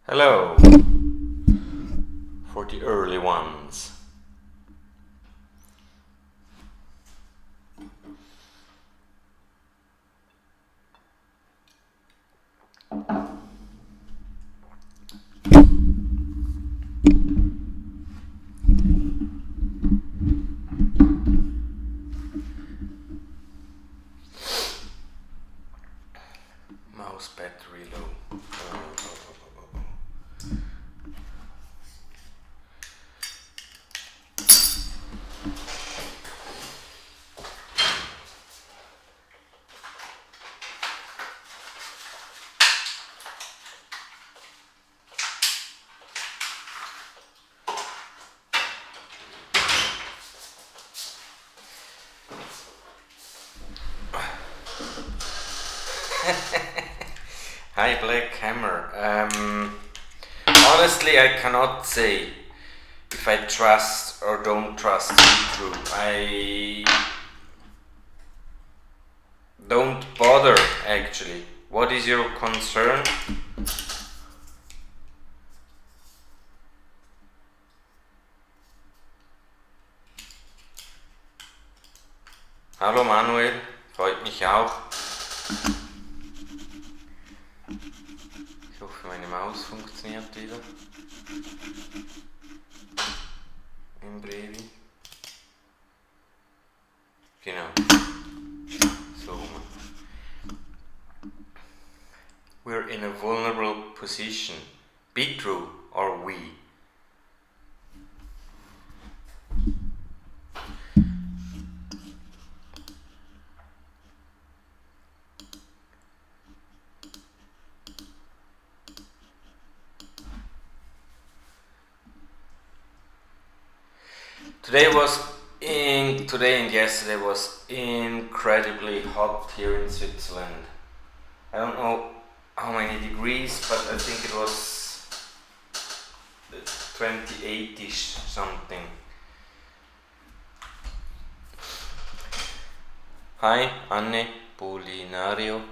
Hello, for the early ones. Mouse battery low. Hi Black Hammer. Honestly, I cannot say if I trust or don't trust True. I don't bother actually. What is your concern? Hallo Manuel, freut mich auch. Ich hoffe, meine Maus funktioniert wieder. Im Brevi. Genau. So. We're in a vulnerable position. Be true or we. Today and yesterday was incredibly hot here in Switzerland. I don't know how many degrees, but I think it was 28-ish something. Hi, Anne Polinario.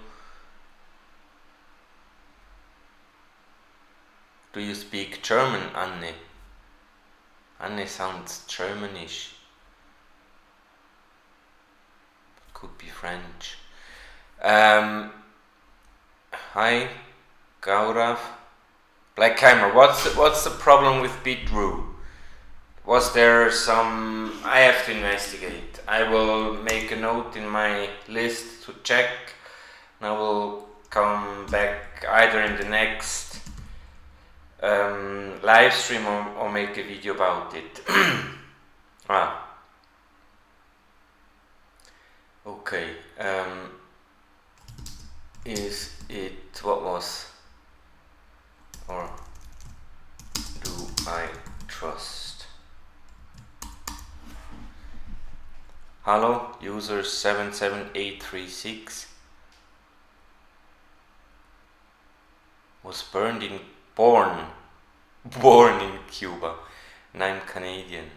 Do you speak German, Anne? Anne sounds Germanish. Could be French. Hi, Gaurav. Black Hammer, what's the problem with Bitru? Was there some... I have to investigate. I will make a note in my list to check, and I will come back either in the next live stream or make a video about it. Okay. Is it... what was... or do I trust? Hello, user 77836 was born in Cuba, and I'm Canadian.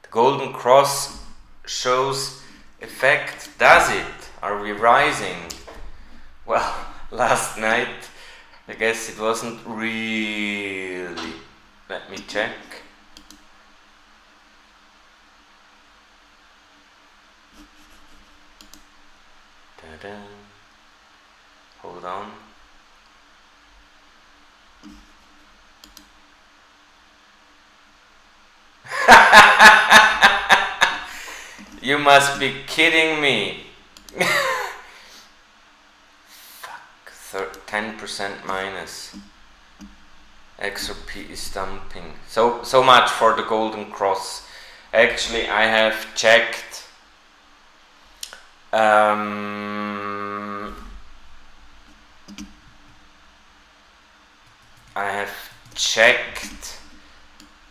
The Golden Cross shows effect, does it? Are we rising? Well, last night I guess it wasn't really. Let me check. Ta-da. Hold on. You must be kidding me. Fuck, 10% minus. XRP is dumping. So much for the Golden Cross. Actually, I have checked. I have checked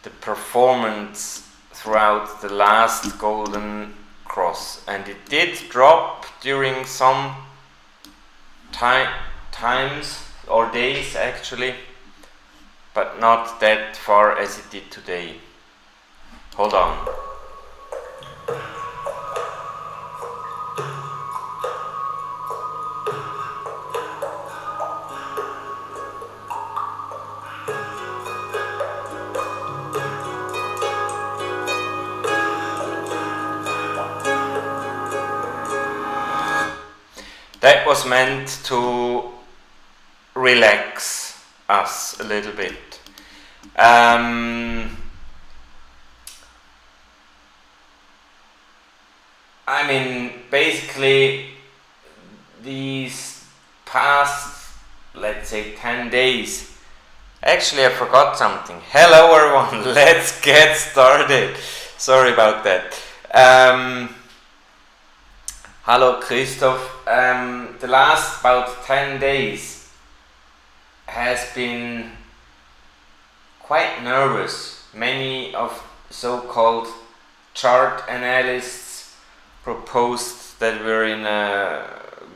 the performance throughout the last Golden Cross, and it did drop during some times or days actually, but not that far as it did today. Hold on. That was meant to relax us a little bit. I mean, basically, these past, let's say, 10 days. Actually, I forgot something. Hello, everyone. Let's get started. Sorry about that. Hello, Christoph. The last about 10 days has been quite nervous. Many of so-called chart analysts proposed that we're in a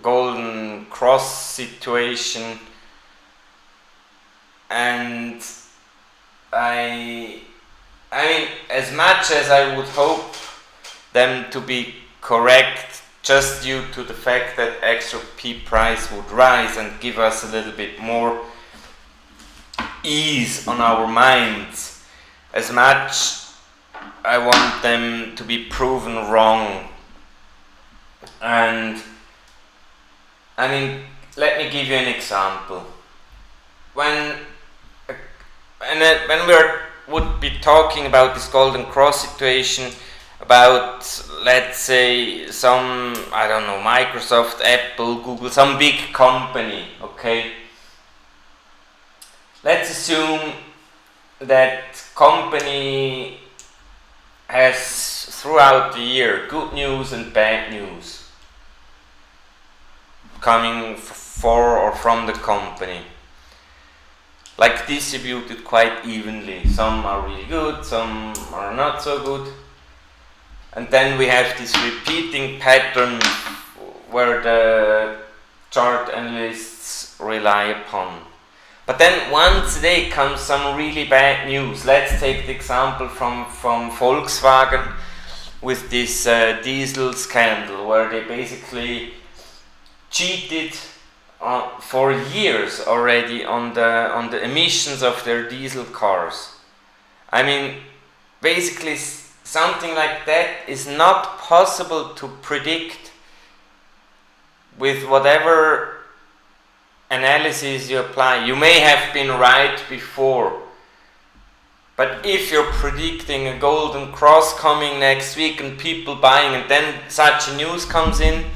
golden cross situation, and I mean, as much as I would hope them to be correct, just due to the fact that XRP price would rise and give us a little bit more ease on our minds, as much I want them to be proven wrong. And I mean, let me give you an example. When we would be talking about this golden cross situation, about, let's say, some, I don't know, Microsoft, Apple, Google, some big company, okay? Let's assume that company has throughout the year good news and bad news coming for or from the company, like distributed quite evenly. Some are really good, some are not so good. And then we have this repeating pattern where the chart analysts rely upon. But then once a day comes some really bad news. Let's take the example from Volkswagen with this diesel scandal, where they basically cheated for years already on the emissions of their diesel cars. I mean, basically something like that is not possible to predict with whatever analysis you apply. You may have been right before, but if you're predicting a golden cross coming next week and people buying, and then such a news comes in,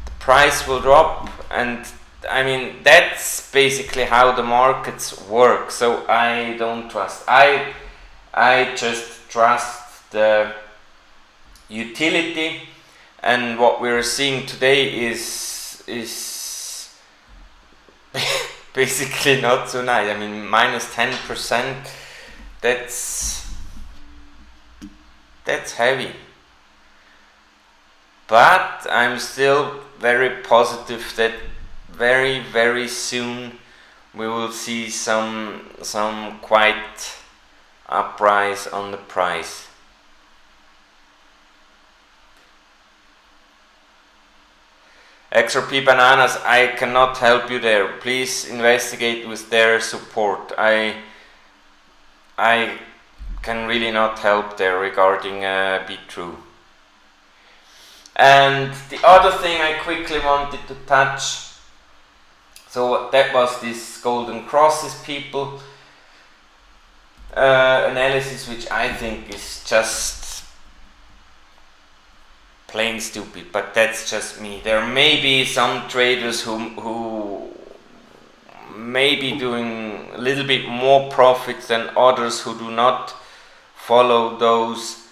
the price will drop. And I mean, that's basically how the markets work. So I don't trust. I just trust the utility, and what we're seeing today is basically not so nice. I mean, minus 10%, that's heavy. But I'm still very positive that very, very soon we will see some quite uprise on the price. XRP bananas, I cannot help you there. Please investigate with their support. I can really not help there regarding Be True. And the other thing I quickly wanted to touch, so that was this golden crosses people analysis, which I think is just plain stupid, but that's just me. There may be some traders who may be doing a little bit more profits than others who do not follow those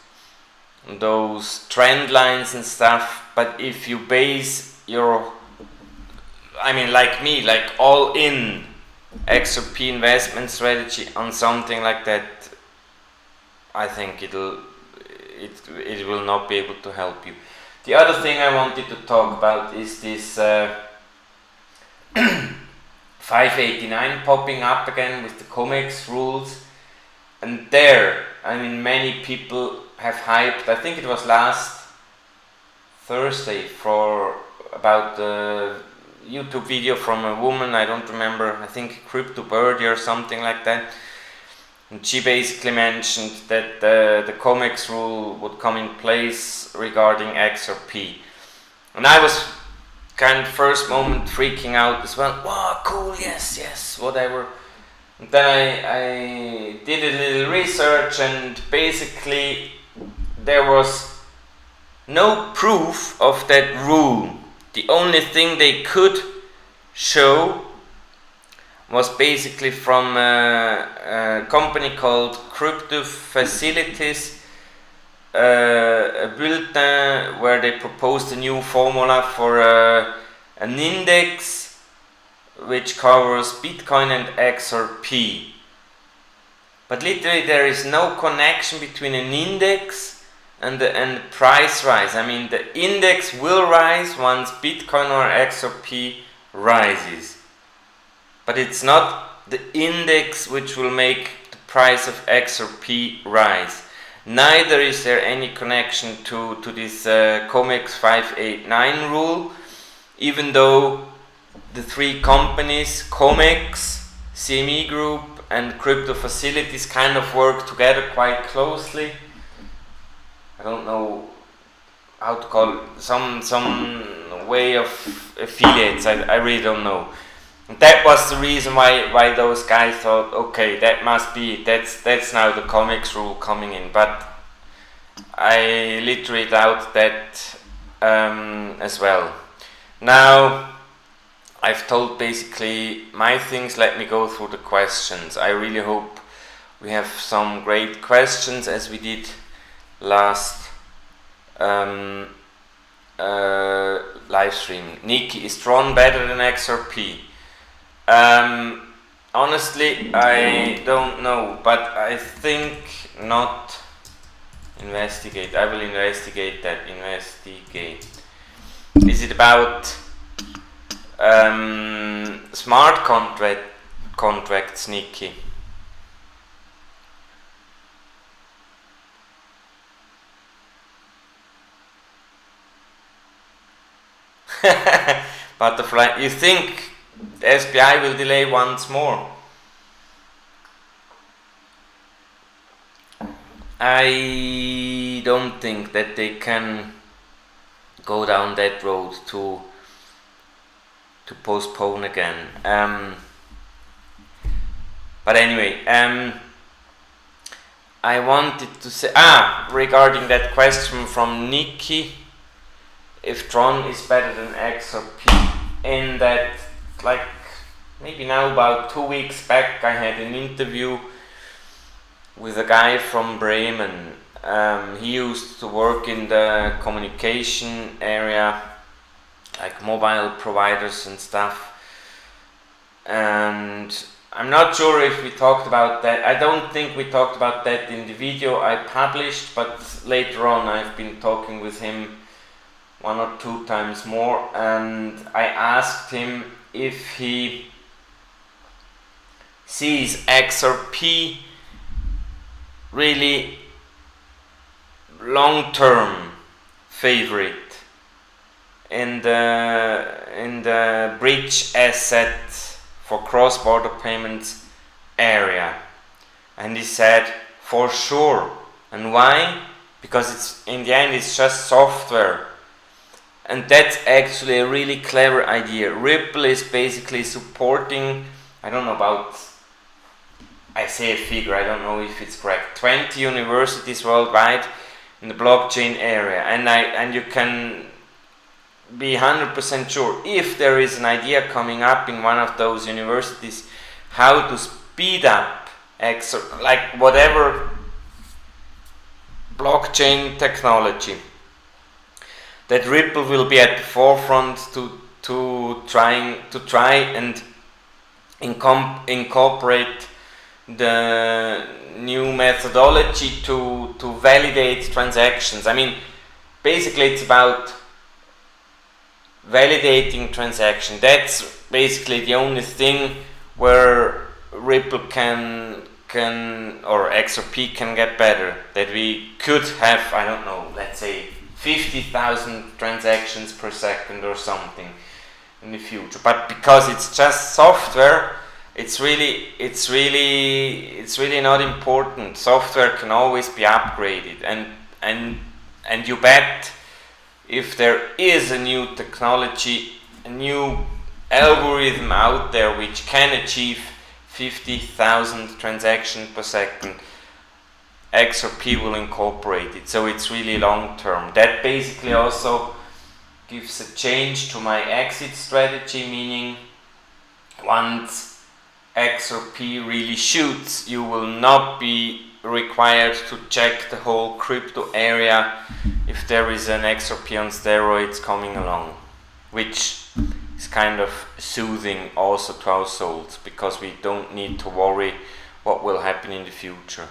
trend lines and stuff. But if you base your, I mean, like me, like all in XRP investment strategy on something like that, I think it will not be able to help you. The other thing I wanted to talk about is this 589 popping up again with the COMEX rules. And there, I mean, many people have hyped, I think it was last Thursday, for about the YouTube video from a woman, I don't remember, I think Crypto Birdie or something like that. And she basically mentioned that the COMEX rule would come in place regarding XRP. And I was kind of first moment freaking out as well. Wow, cool, yes, whatever. And then I did a little research, and basically there was no proof of that rule. The only thing they could show was basically from a company called Crypto Facilities, a bulletin where they proposed a new formula for an index which covers Bitcoin and XRP. But literally there is no connection between an index and the price rise. I mean, the index will rise once Bitcoin or XRP rises. But it's not the index which will make the price of XRP rise. Neither is there any connection to this COMEX 589 rule, even though the three companies, COMEX, CME Group and Crypto Facilities, kind of work together quite closely. I don't know how to call it, some way of affiliates, I really don't know. And that was the reason why those guys thought, okay, that must be it. That's now the COMEX rule coming in. But I literally doubt that as well. Now, I've told basically my things. Let me go through the questions. I really hope we have some great questions as we did last live stream. Nikki, is TRON better than XRP? Honestly, I don't know, but I think not. Investigate. I will investigate that. Investigate. Is it about smart contracts, Nikki? Butterfly, you think the SPI will delay once more? I don't think that they can go down that road to postpone again. But anyway, I wanted to say regarding that question from Nikki, if TRON is better than XRP, in that, like, maybe now about 2 weeks back I had an interview with a guy from Bremen. He used to work in the communication area, like mobile providers and stuff, and I'm not sure if we talked about that. I don't think we talked about that in the video I published, but later on I've been talking with him 1 or 2 times more, and I asked him if he sees XRP really long-term favorite in the bridge asset for cross-border payments area, and he said for sure. And why? Because it's, in the end, it's just software. And that's actually a really clever idea. Ripple is basically supporting, I don't know about, I say a figure, I don't know if it's correct, 20 universities worldwide in the blockchain area. And you can be 100% sure, if there is an idea coming up in one of those universities how to speed up like whatever blockchain technology, that Ripple will be at the forefront to try and incorporate the new methodology to validate transactions. I mean, basically it's about validating transaction. That's basically the only thing where Ripple can or XRP can get better. That we could have, I don't know, let's say 50,000 transactions per second or something in the future. But because it's just software, it's really not important. Software can always be upgraded, and you bet if there is a new technology a new algorithm out there which can achieve 50,000 transactions per second, XRP will incorporate it. So it's really long term. That basically also gives a change to my exit strategy, meaning once XRP really shoots, you will not be required to check the whole crypto area if there is an XRP on steroids coming along, which is kind of soothing also to our souls, because we don't need to worry what will happen in the future.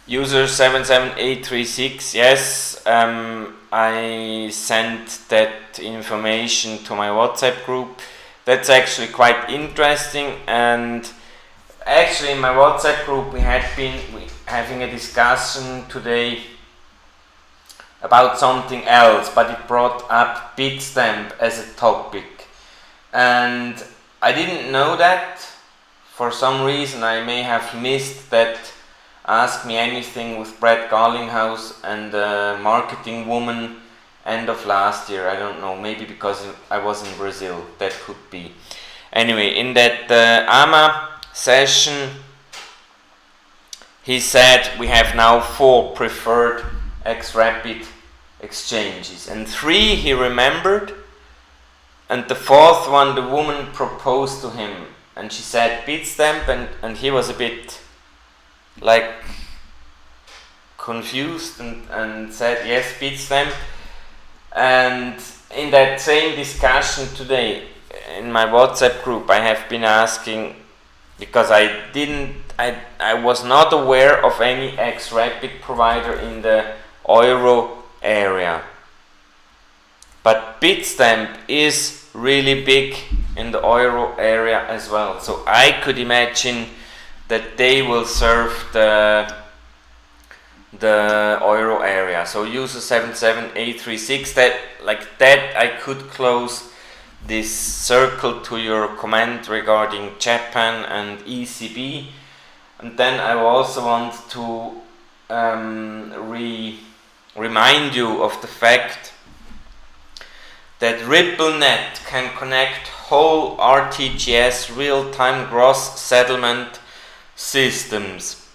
User 77836, yes, I sent that information to my WhatsApp group. That's actually quite interesting, and actually in my WhatsApp group we had been having a discussion today about something else, but it brought up Bitstamp as a topic, and I didn't know that. For some reason I may have missed that Ask Me Anything with Brett Garlinghouse and the marketing woman end of last year. I don't know, maybe because I was in Brazil, that could be. Anyway, in that AMA session he said we have now 4 preferred XRapid exchanges, and 3 he remembered, and the 4th one the woman proposed to him, and she said Bitstamp, and he was a bit like confused and said yes, Bitstamp. And in that same discussion today in my WhatsApp group I have been asking, because I was not aware of any XRapid provider in the euro area, but Bitstamp is really big in the euro area as well, so I could imagine that they will serve the euro area. So user 77836, that like that I could close this circle to your comment regarding Japan and ECB. And then I also want to remind you of the fact that RippleNet can connect whole RTGS real-time gross settlement systems,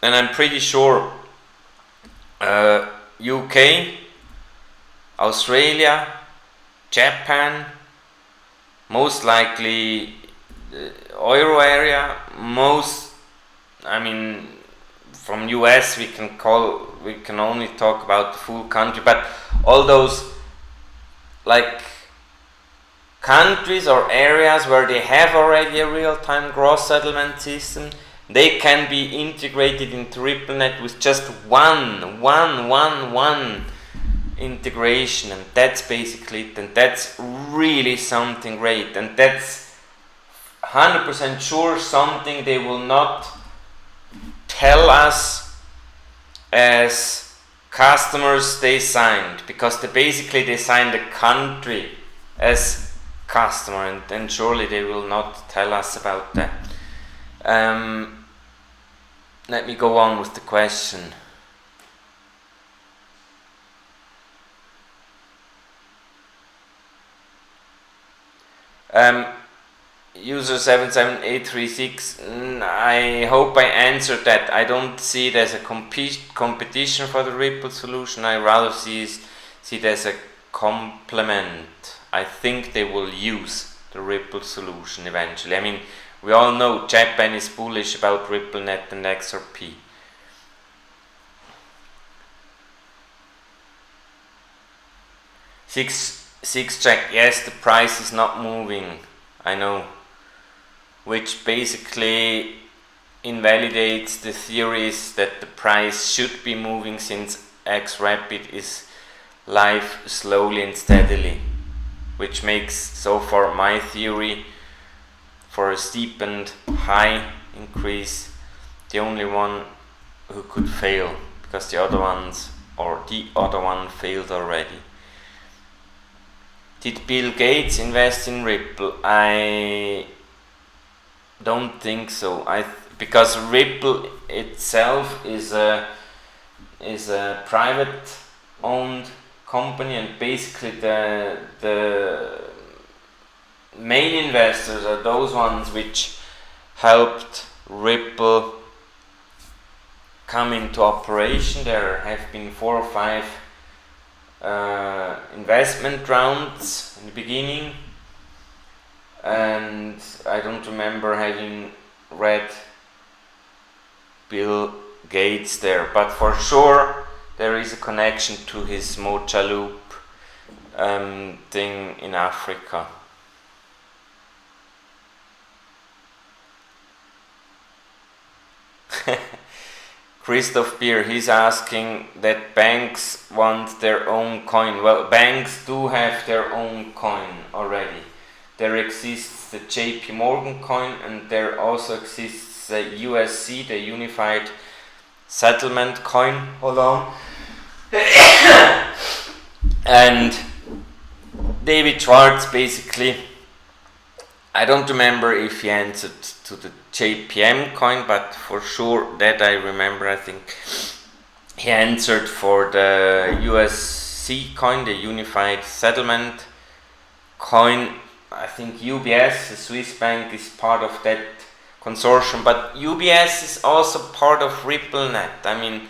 and I'm pretty sure UK, Australia, Japan, most likely euro area, from US we can only talk about the full country, but all those like countries or areas where they have already a real-time gross settlement system, they can be integrated into RippleNet with just one integration, and that's basically it, and that's really something great, and that's 100% sure something they will not tell us as customers they signed, because they signed a country as customer, and then surely they will not tell us about that. Let me go on with the question. User 77836, I hope I answered that. I don't see it as a competition for the Ripple solution. I rather see it as a complement. I think they will use the Ripple solution eventually. I mean, we all know Japan is bullish about RippleNet and XRP. Six check, yes, the price is not moving, I know, which basically invalidates the theories that the price should be moving, since XRapid is live slowly and steadily, which makes so far my theory for a steep and high increase the only one who could fail, because the other one failed already. Did Bill Gates invest in Ripple? I don't think so. Because Ripple itself is a private owned company, and basically the main investors are those ones which helped Ripple come into operation. There have been 4 or 5 investment rounds in the beginning, and I don't remember having read Bill Gates there, but for sure there is a connection to his Mocha Loop thing in Africa. Christoph Beer, he's asking that banks want their own coin. Well, banks do have their own coin already. There exists the JP Morgan coin, and there also exists the USC, the Unified Settlement coin. Hold on. And David Schwartz basically, I don't remember if he answered to the JPM coin, but for sure that I remember. I think he answered for the USC coin, the Unified Settlement coin. I think UBS, the Swiss bank, is part of that consortium, but UBS is also part of RippleNet. I mean,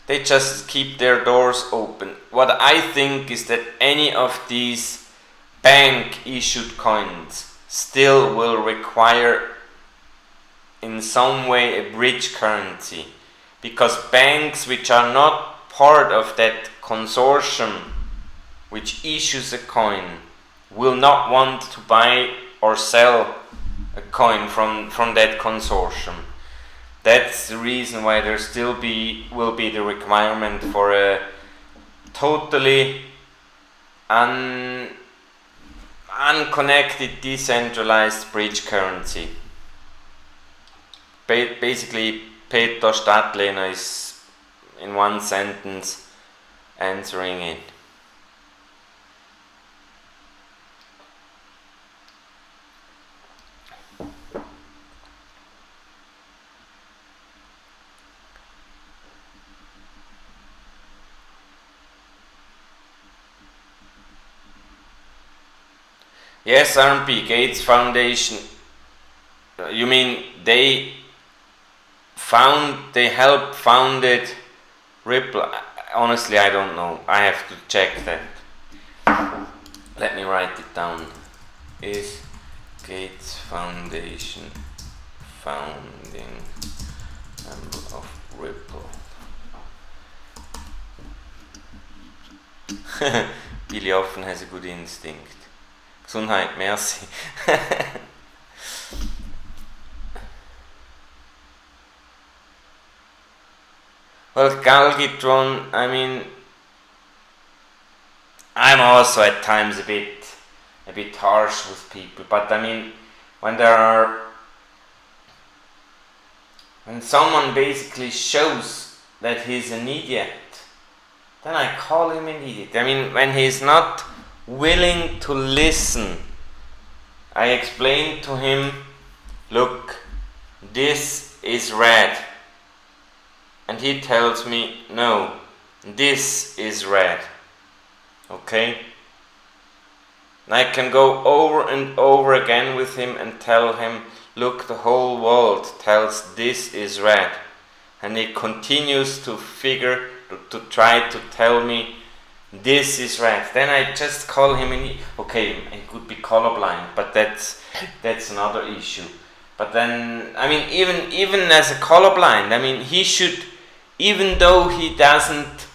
they just keep their doors open. What I think is that any of these bank issued coins still will require in some way a bridge currency, because banks which are not part of that consortium which issues a coin will not want to buy or sell a coin from that consortium. That's the reason why there still will be the requirement for a totally unconnected, decentralized bridge currency. Basically, Peter Stadlehner is in one sentence answering it. Yes, RMP, Gates Foundation. You mean they helped founded Ripple? Honestly, I don't know. I have to check that. Let me write it down. Is Gates Foundation founding member of Ripple? Billy often has a good instinct. Gesundheit, merci. Well, TRON, I mean, I'm also at times a bit harsh with people, but I mean, when someone basically shows that he's an idiot, then I call him an idiot. I mean, when he's not willing to listen, I explain to him, look, this is red. And he tells me, no, this is red. Okay? And I can go over and over again with him and tell him, look, the whole world tells this is red. And he continues to try to tell me this is red. Then I just call him okay, he could be colorblind, but that's another issue. But then, I mean, even as a colorblind, I mean, he should, even though he doesn't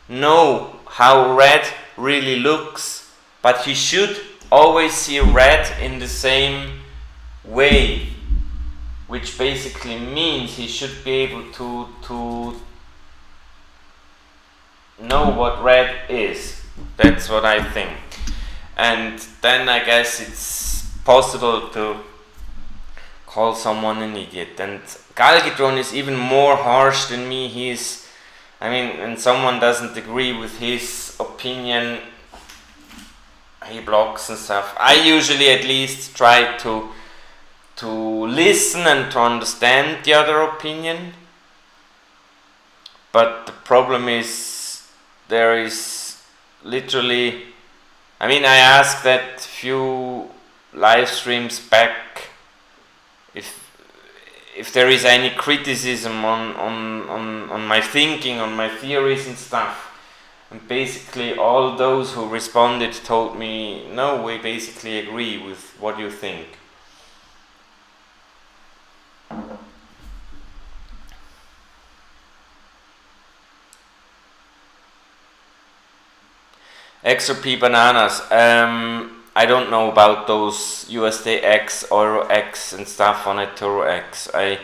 know how red really looks, but he should always see red in the same way, which basically means he should be able to know what red is. That's what I think. And then I guess it's possible to call someone an idiot. And Galgitron is even more harsh than me. When someone doesn't agree with his opinion, he blocks and stuff. I usually at least try to to listen and to understand the other opinion. But the problem is, there is literally, I mean, I asked that few live streams back if there is any criticism on my thinking, on my theories and stuff. And basically all those who responded told me, no, we basically agree with what you think. XRP bananas. I don't know about those USDX, EuroX and stuff on eToroX. I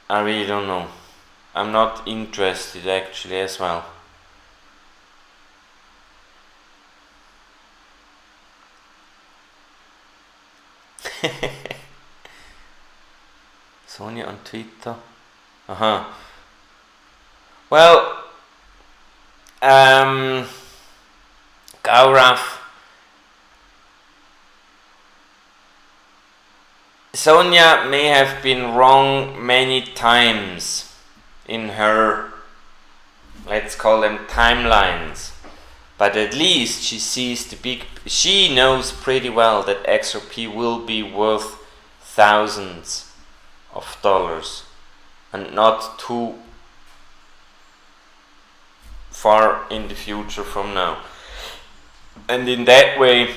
really don't know. I'm not interested actually as well. Sonia on Twitter. Well, Gaurav, Sonia may have been wrong many times in her, let's call them timelines, but at least she sees the big, she knows pretty well that XRP will be worth thousands of dollars and not too far in the future from now. And in that way,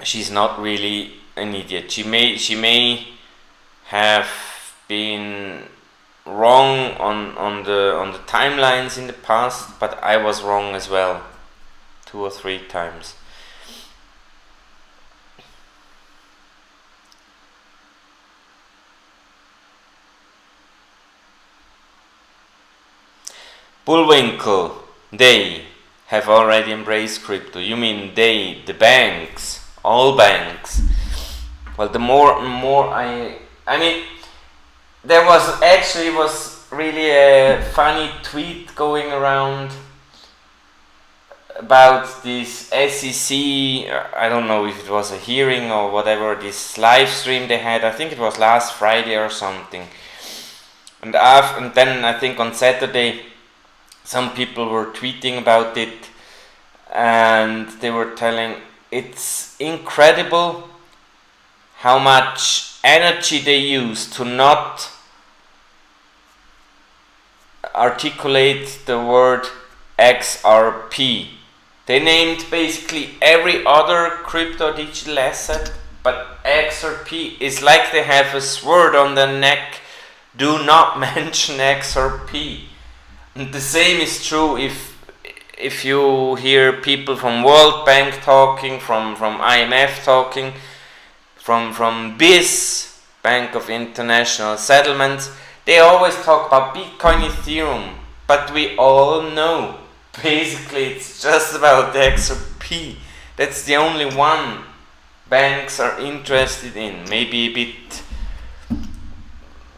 she's not really an idiot. She may have been wrong on the timelines in the past, but I was wrong as well 2 or 3 times. Bullwinkle, they have already embraced crypto. You mean they, the banks, all banks? Well, the more and more I mean, there was really a funny tweet going around about this SEC. I don't know if it was a hearing or whatever, this live stream they had. I think it was last Friday or something. And then I think on Saturday, some people were tweeting about it, and they were telling it's incredible how much energy they use to not articulate the word XRP. They named basically every other crypto digital asset, but XRP is like they have a sword on their neck. Do not mention XRP. And the same is true if you hear people from World Bank talking, from IMF talking, from BIS, Bank of International Settlements. They always talk about Bitcoin, Ethereum, but we all know basically it's just about the XRP. That's the only one banks are interested in. Maybe a bit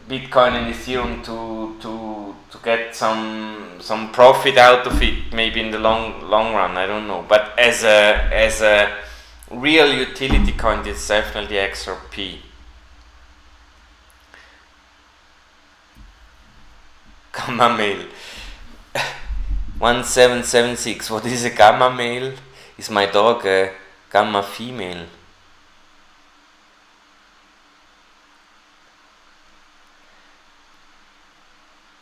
Bitcoin and Ethereum to get some profit out of it, maybe in the long run, I don't know. But as a real utility coin, it's definitely XRP. Gamma mail 1776. What is a gamma male? Is my dog a gamma female?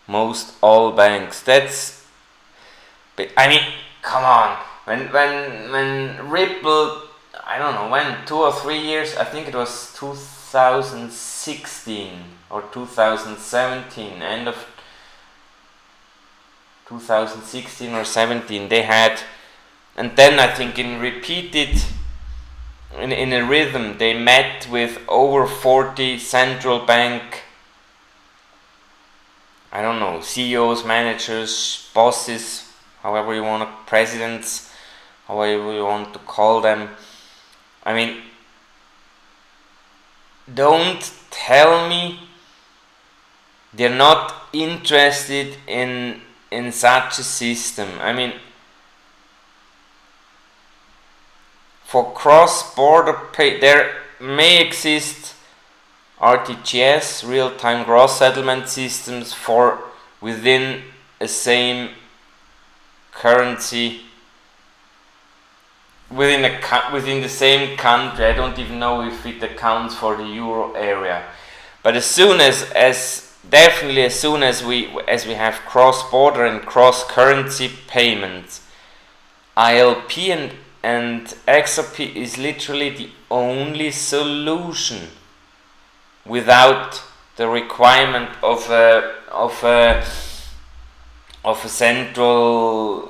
Most all banks. That's, I mean, come on. When Ripple, I don't know when, 2 or 3 years, I think it was 2016 or 2017, end of 2016 or 17, they had, and then I think in repeated, in a rhythm, they met with over 40 central bank, I don't know, CEOs, managers, bosses, however you want to, presidents, however you want to call them. I mean, don't tell me they're not interested in such a system. I mean, for cross-border pay, there may exist RTGS, real-time gross settlement systems for within a same currency, within the same country. I don't even know if it accounts for the euro area. But as soon as we have cross-border and cross-currency payments, ILP and XRP is literally the only solution without the requirement of a central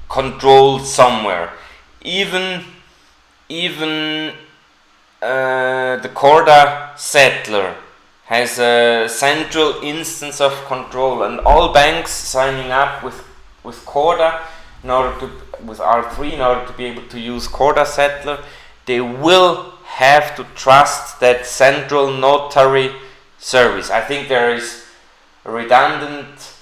control somewhere. Even the Corda settler has a central instance of control, and all banks signing up with Corda with R3 in order to be able to use Corda settler, they will have to trust that central notary service. I think there is redundant.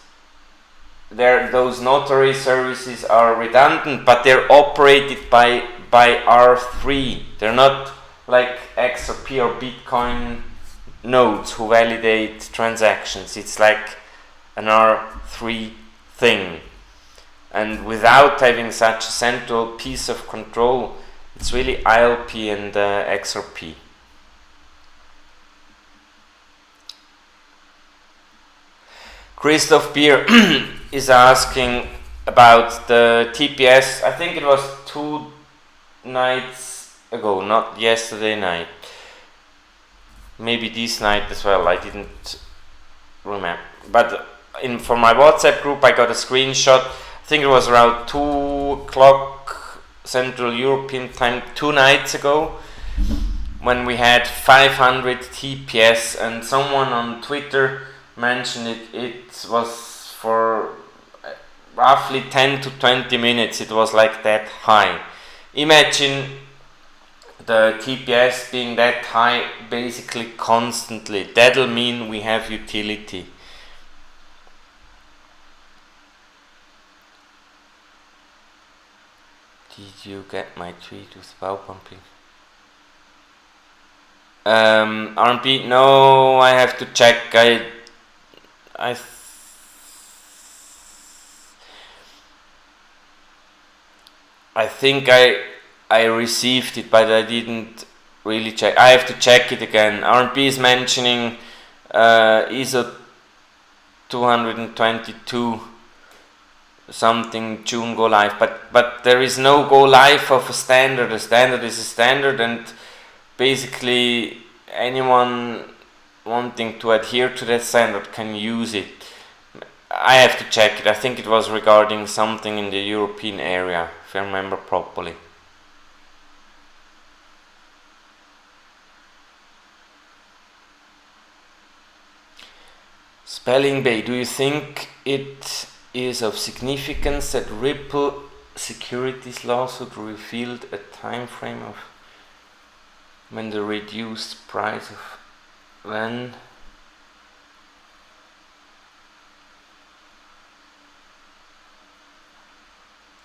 Those notary services are redundant, but they're operated by R3. They're not like XRP or Bitcoin nodes who validate transactions. It's like an R3 thing. And without having such a central piece of control, it's really ILP and XRP. Christoph Beer is asking about the TPS. I think it was 2 nights ago, not yesterday night. Maybe this night as well, I didn't remember. But for my WhatsApp group, I got a screenshot. I think it was around 2 o'clock Central European time 2 nights ago, when we had 500 TPS, and someone on Twitter mentioned it was for roughly 10 to 20 minutes. It was like that high. Imagine the TPS being that high basically constantly. That'll mean we have utility. Did you get my tweet with bow pumping? RMP, no, I have to check. I think I received it, but I didn't really check. I have to check it again. RMP is mentioning ISO 222 something June go live, but there is no go live of a standard. A standard is a standard, and basically anyone wanting to adhere to that standard can use it. I have to check it. I think it was regarding something in the European area, if I remember properly. Spelling Bay, do you think it is of significance that Ripple securities lawsuit revealed a time frame of when the reduced price of when?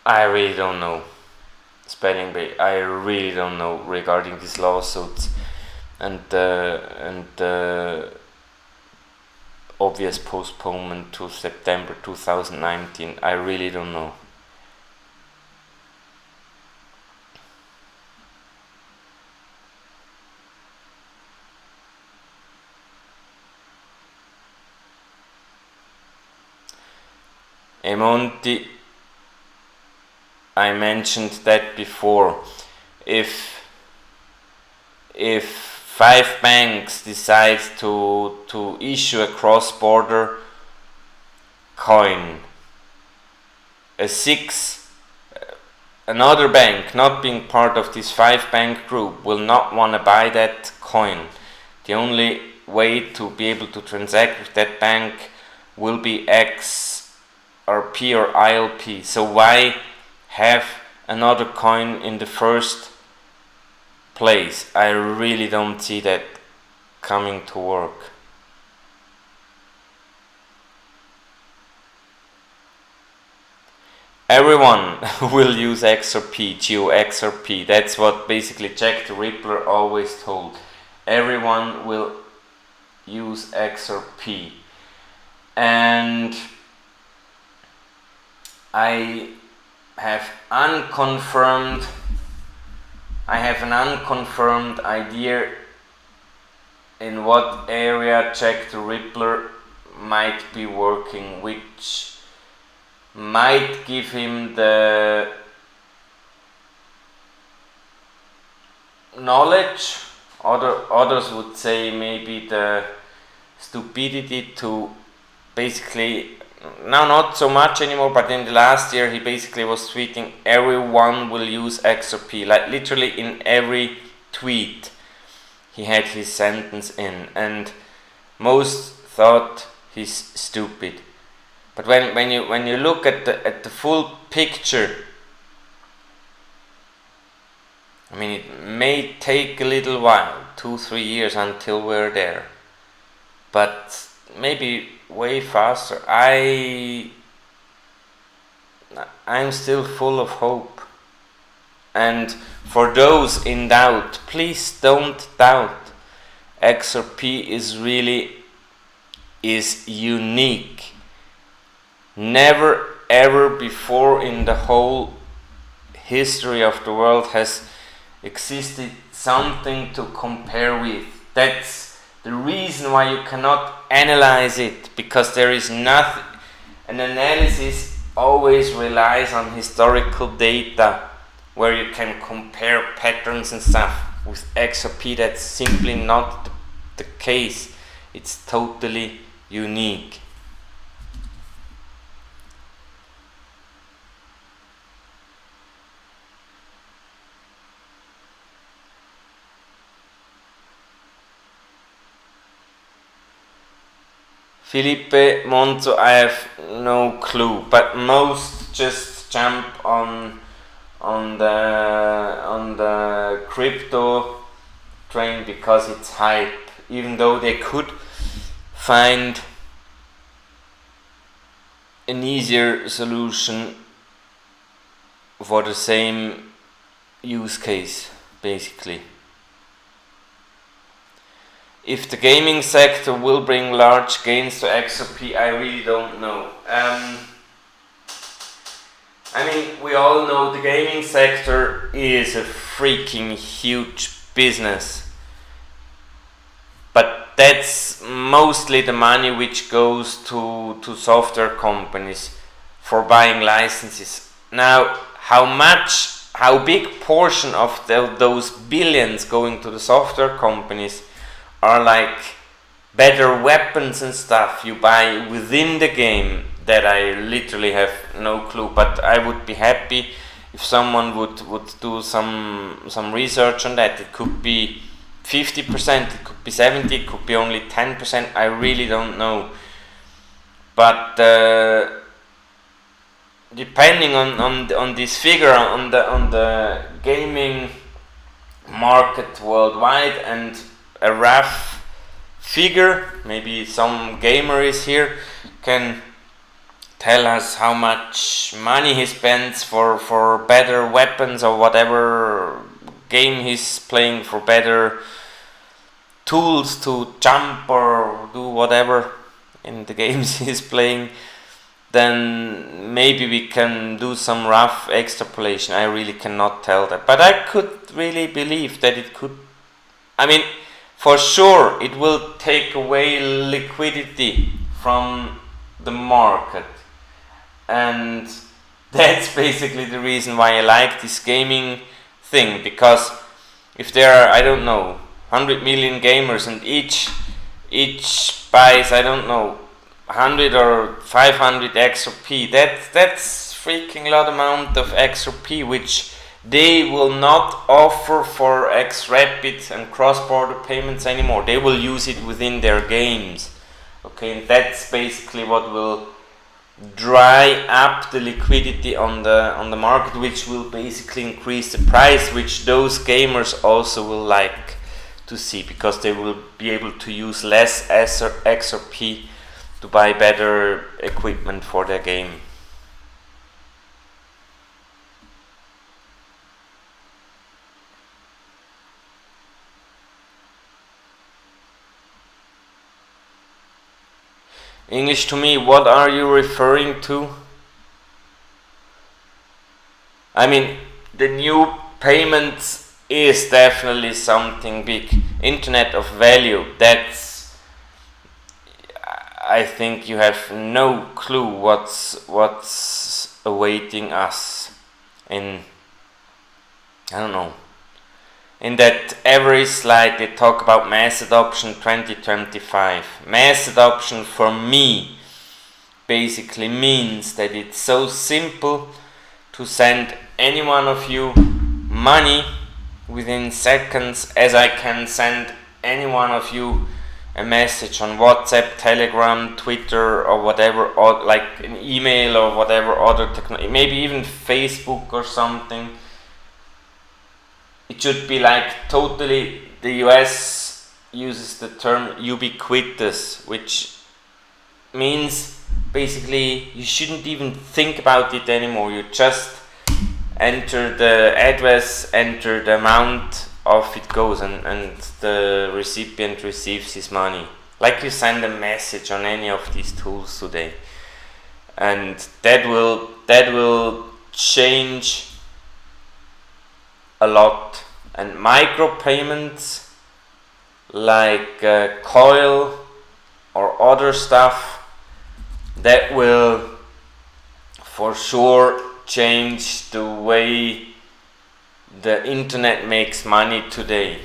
I really don't know. Spelling Bay, I really don't know regarding these lawsuits and obvious postponement to September 2019. I really don't know. Emonti, I mentioned that before. If 5 banks decide to issue a cross-border coin, another bank not being part of this 5-bank group will not want to buy that coin. The only way to be able to transact with that bank will be XRP or ILP. So why have another coin in the first place? I really don't see that coming to work. everyone will use XRP, Geo XRP. That's what basically Jack the Ripper always told. Everyone will use XRP. And I have an unconfirmed idea in what area Jack the Ripper might be working, which might give him the knowledge, others would say maybe the stupidity to basically, now not so much anymore, but in the last year he basically was tweeting everyone will use XRP, like literally in every tweet he had his sentence in, and most thought he's stupid. But when you look at the full picture, I mean, it may take a little while, 2-3 years until we're there, but maybe way faster. I'm still full of hope. And for those in doubt, please don't doubt. XRP is unique. Never ever before in the whole history of the world has existed something to compare with. That's the reason why you cannot analyze it, because there is nothing. An analysis always relies on historical data where you can compare patterns and stuff. With XRP that's simply not the case. It's totally unique. Felipe Monzo, I have no clue, but most just jump on the crypto train because it's hype, even though they could find an easier solution for the same use case, basically. If the gaming sector will bring large gains to XRP, I really don't know. I mean, we all know the gaming sector is a freaking huge business. But that's mostly the money which goes to software companies for buying licenses. Now, how big portion of those billions going to the software companies are like better weapons and stuff you buy within the game, that I literally have no clue. But I would be happy if someone would do some research on that. It could be 50%, it could be 70%, it could be only 10%, I really don't know. But depending on this figure, on the gaming market worldwide, and a rough figure, maybe some gamer is here, can tell us how much money he spends for better weapons or whatever game he's playing, for better tools to jump or do whatever in the games he's playing, then maybe we can do some rough extrapolation. I really cannot tell that, but I could really believe that it could. I mean, for sure it will take away liquidity from the market, and that's basically the reason why I like this gaming thing, because if there are, I don't know, 100 million gamers and each buys, I don't know, 100 or 500 XRP, that's freaking lot amount of XRP which they will not offer for XRapid and cross-border payments anymore. They will use it within their games. Okay, and that's basically what will dry up the liquidity on the market, which will basically increase the price, which those gamers also will like to see, because they will be able to use less XRP to buy better equipment for their game. English to me, what are you referring to? I mean, the new payments is definitely something big. Internet of value, that's, I think you have no clue what's awaiting us in, I don't know. In that every slide they talk about mass adoption 2025. Mass adoption for me basically means that it's so simple to send any one of you money within seconds as I can send any one of you a message on WhatsApp, Telegram, Twitter, or whatever, or like an email or whatever other technology, maybe even Facebook or something. It should be like totally, the US uses the term ubiquitous, which means basically you shouldn't even think about it anymore. You just enter the address, enter the amount, off it goes, and the recipient receives his money. Like you send a message on any of these tools today. And that will change a lot. And micropayments like Coil or other stuff, that will for sure change the way the internet makes money today.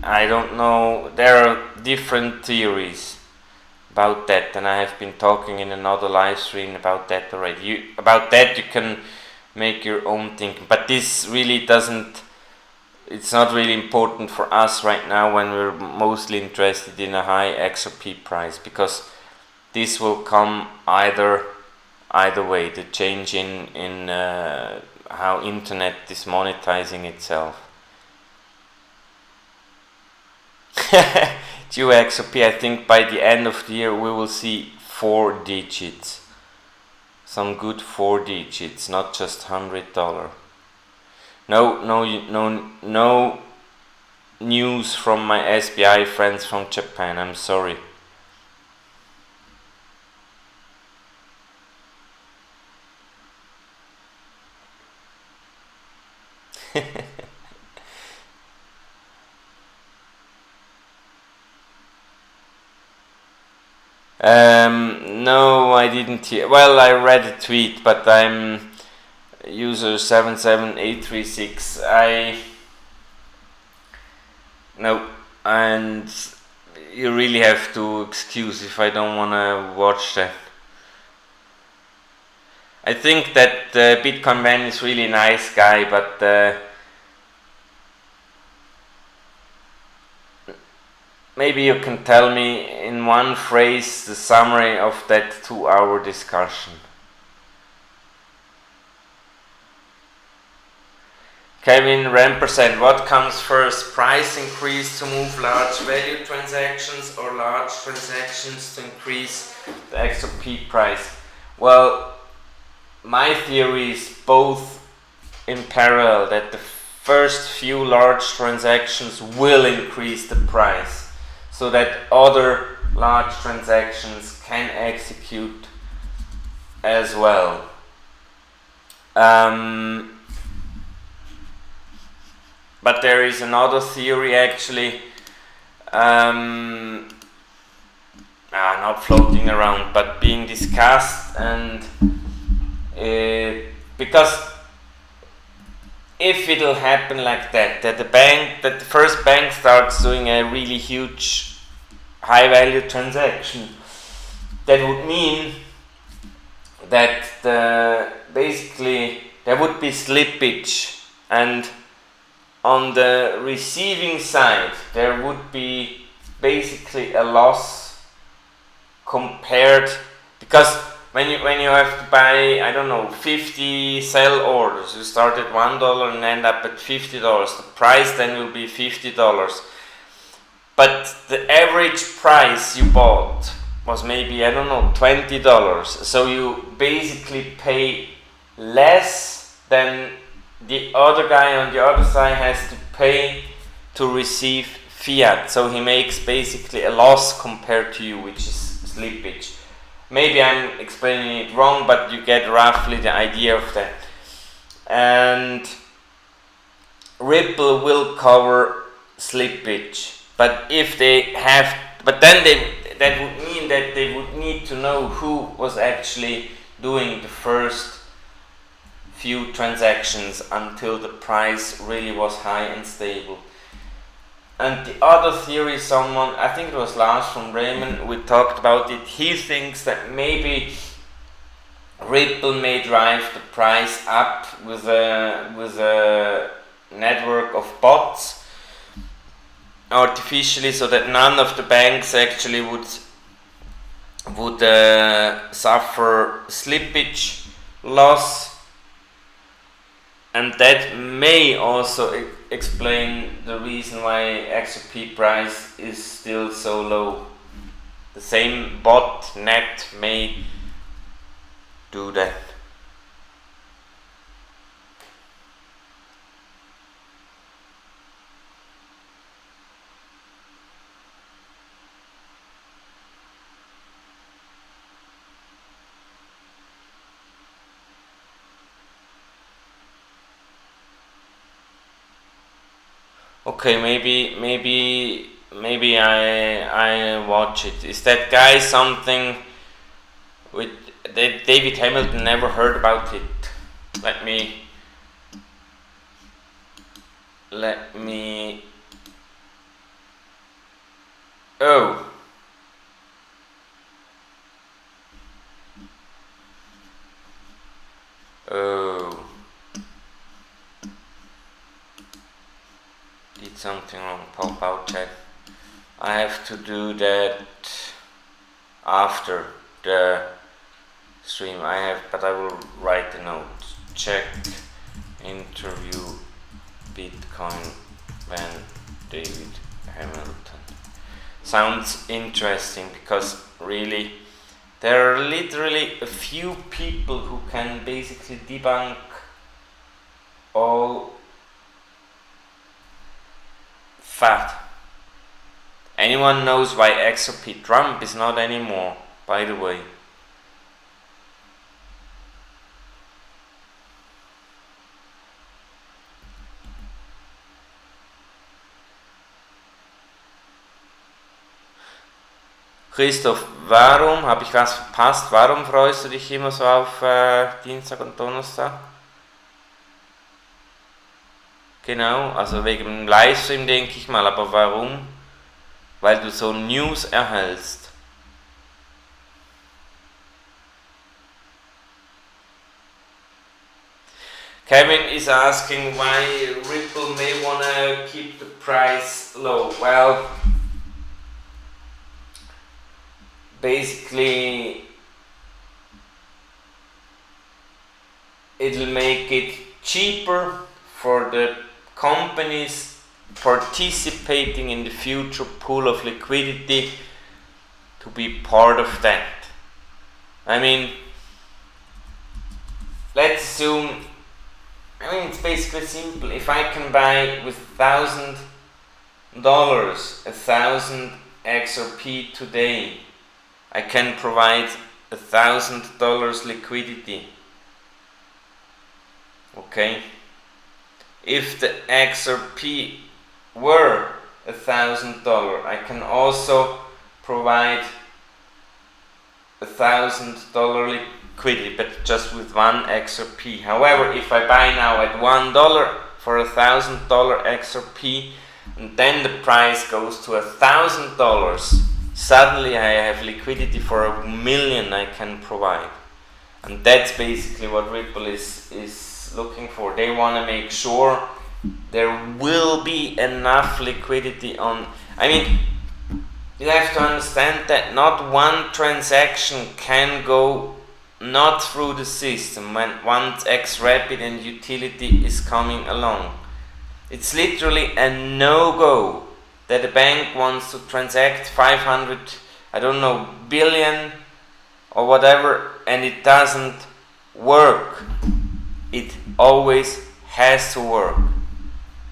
I don't know, there are different theories about that, and I have been talking in another live stream about that already. About that you can make your own thinking, but this really doesn't, it's not really important for us right now when we're mostly interested in a high XRP price, because this will come either way, the change in how internet is monetizing itself. Due XRP, I think by the end of the year we will see 4 digits. Some good 4 digits, not just $100. No news from my SBI friends from Japan, I'm sorry. No, I didn't hear. Well, I read a tweet, but I'm user 77836. No, and you really have to excuse if I don't wanna watch that. I think that Bitcoin Man is really nice guy, but maybe you can tell me in one phrase the summary of that 2-hour discussion. Kevin Rampersand, what comes first? Price increase to move large value transactions, or large transactions to increase the XRP price? Well, my theory is both in parallel, that the first few large transactions will increase the price so that other large transactions can execute as well. But there is another theory actually, not floating around, but being discussed, and because if it'll happen like that the first bank starts doing a really huge high value transaction, that would mean that basically there would be slippage, and on the receiving side there would be basically a loss compared, because when you have to buy, I don't know, 50 sell orders, you start at $1 and end up at $50, the price then will be $50, but the average price you bought was maybe, I don't know, $20, so you basically pay less than the other guy on the other side has to pay to receive fiat, so he makes basically a loss compared to you, which is slippage. Maybe I'm explaining it wrong, but you get roughly the idea of that. And Ripple will cover slippage, but if they have, but then that would mean that they would need to know who was actually doing the first few transactions until the price really was high and stable. And the other theory, I think it was Lars from Raymond, we talked about it. He thinks that maybe Ripple may drive the price up with a network of bots artificially, so that none of the banks actually would suffer slippage loss, and that may also explain the reason why XRP price is still so low. The same botnet may do that. Okay, maybe I watch it. Is that guy something with David Hamilton? Never heard about it. Let me oh, did something wrong. Pop out chat. I have to do that after the stream. But I will write a note. Check interview Bitcoin when David Hamilton. Sounds interesting, because really there are literally a few people who can basically debunk all fat. Anyone knows why XRP Trump is not anymore, by the way? Christoph, warum habe ich was verpasst? Warum freust du dich immer so auf Dienstag und Donnerstag? Genau, also wegen dem Livestream denke ich mal, aber warum? Weil du so News erhältst. Kevin is asking why Ripple may wanna keep the price low. Well, basically it'll make it cheaper for the companies participating in the future pool of liquidity to be part of that. I mean, let's assume, it's basically simple. If I can buy with $1,000 1,000 XRP today, I can provide $1,000 liquidity. Okay. If the XRP were $1,000, I can also provide $1,000 liquidity, but just with one XRP. However, if I buy now at $1 for $1,000 XRP, and then the price goes to $1,000, suddenly I have liquidity for $1 million I can provide. And that's basically what Ripple is looking for. They want to make sure there will be enough liquidity on. You have to understand that not one transaction can go not through the system when once XRapid and utility is coming along. It's literally a no-go that a bank wants to transact 500, billion or whatever, and it doesn't work. It always has to work.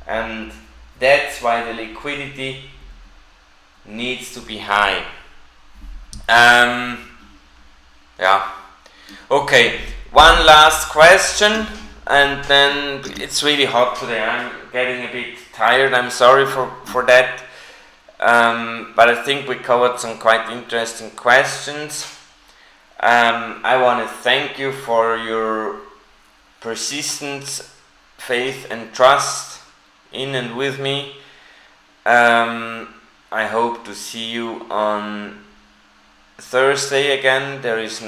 And that's why the liquidity needs to be high. Yeah. Okay, one last question, and then it's really hot today. I'm getting a bit tired. I'm sorry for that. But I think we covered some quite interesting questions. I want to thank you for your persistence, faith, and trust in and with me. I hope to see you on Thursday again. There is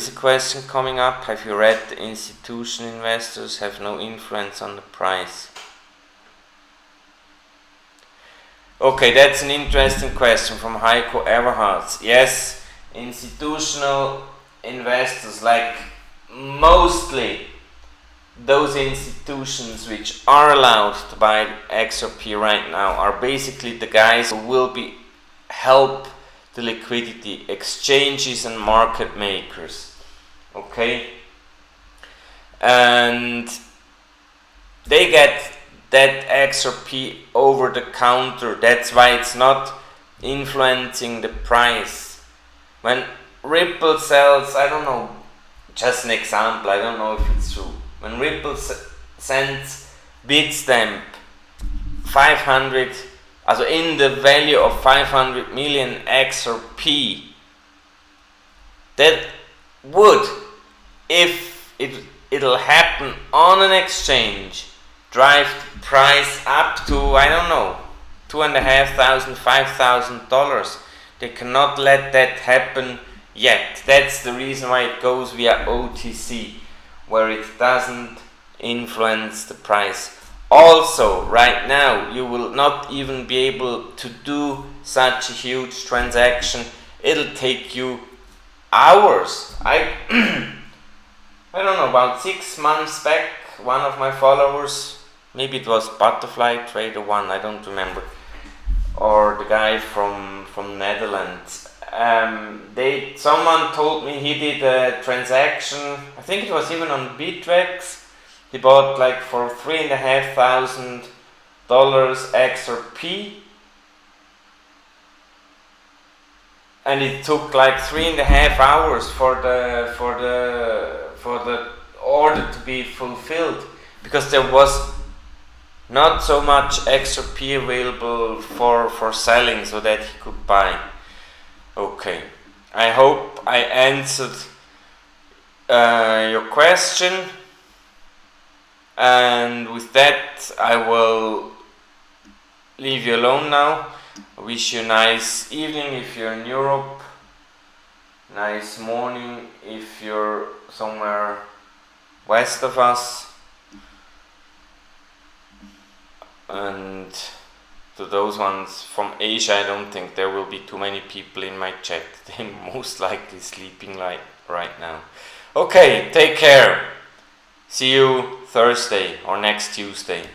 a question coming up. Have you read the institutional investors have no influence on the price? Okay, that's an interesting question from Heiko Everhardt. Yes, institutional investors, like mostly those institutions which are allowed to buy XRP right now, are basically the guys who will help the liquidity, exchanges and market makers. Okay, and they get that XRP over the counter. That's why it's not influencing the price. When Ripple sells, I don't know, just an example, I don't know if it's true. When Ripple sends Bitstamp 500, also in the value of 500 million XRP, that would, if it'll happen on an exchange, drive the price up to, I don't know, $2,500, $5,000. They cannot let that happen yet. That's the reason why it goes via OTC, where it doesn't influence the price. Also, right now, you will not even be able to do such a huge transaction. It'll take you hours. I don't know, about 6 months back, one of my followers, maybe it was Butterfly Trader 1, I don't remember, or the guy from Netherlands. Someone told me he did a transaction, I think it was even on Bittrex. He bought like for $3,500 XRP, and it took like 3.5 hours for the order to be fulfilled, because there was not so much XRP available for selling so that he could buy. Okay, I hope I answered your question, and with that I will leave you alone now. I wish you a nice evening if you're in Europe, nice morning if you're somewhere west of us, and to those ones from Asia, I don't think there will be too many people in my chat. They're most likely sleeping right now. Okay, take care. See you Thursday or next Tuesday.